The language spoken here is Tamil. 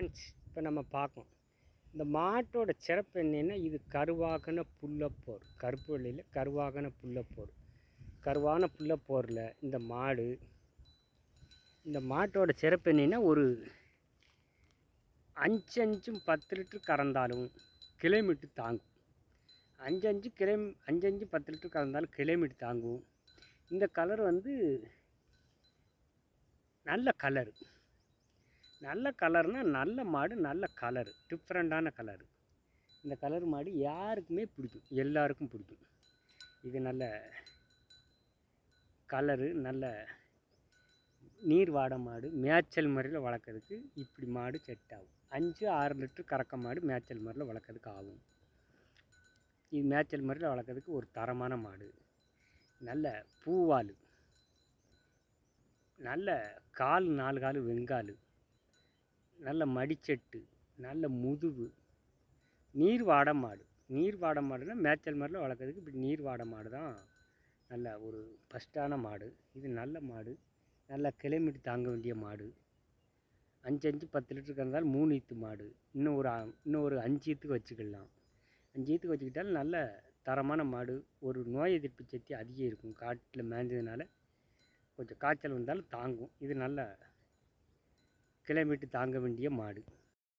ஃப்ரெண்ட்ஸ், இப்போ நம்ம பார்க்கோம். இந்த மாட்டோட சிறப்பு என்னென்னா, இது கருவாகன புல்லப்போர். கருப்பு வெள்ளையில் கருவாகன புல்லப்போர். கருவான புல்லப்போரில் இந்த மாட்டோட சிறப்பு என்னென்னா, ஒரு 5 10 லிட்டர் கறந்தாலும் கிலோமீட்டர் தாங்கும். 5 10 லிட்டர் கறந்தாலும் கிலோமீட்டர் தாங்கும். இந்த கலர் நல்ல கலரு. நல்ல கலர்னால் நல்ல மாடு, நல்ல கலரு, டிஃப்ரெண்ட்டான கலரு. இந்த கலர் மாடு யாருக்குமே பிடிக்கும், எல்லாருக்கும் பிடிக்கும். இது நல்ல கலரு, நல்ல நீர் வாடை மாடு. மேய்ச்சல் முறையில் வளர்க்குறதுக்கு இப்படி மாடு செட் ஆகும். 5 6 லிட்டர் கறக்க மாடு மேய்ச்சல் முறையில் வளர்க்குறதுக்கு ஆகும். இது மேய்ச்சல் முறையில் வளர்க்குறதுக்கு ஒரு தரமான மாடு. நல்ல பூவால், நல்ல கால் 4 கால் வெங்கால், நல்ல மடிச்செட்டு, நல்ல முதுகு, நீர் வாடை மாடு. நீர் வாடை மாடுனா மேய்ச்சல் முறையில் வளர்க்குறதுக்கு இப்படி நீர் வாடை மாடு தான் நல்ல ஒரு ஃபஸ்ட்டான மாடு. இது நல்ல மாடு, நல்ல கிலோமீட்டர் தாங்க வேண்டிய மாடு. 5 10 லிட்டருக்கு இருந்தாலும் 3 ஈத்து மாடு. இன்னும் ஒரு 5 ஈத்துக்கு வச்சுக்கலாம். 5 ஈத்துக்கு வச்சுக்கிட்டாலும் நல்ல தரமான மாடு. ஒரு நோய் எதிர்ப்பு சக்தி அதிகம் இருக்கும். காட்டில் மேய்ஞ்சதுனால கொஞ்சம் காய்ச்சல் வந்தாலும் தாங்கும். இது நல்ல கிலோமீட்டர் தாங்க வேண்டிய மாடு.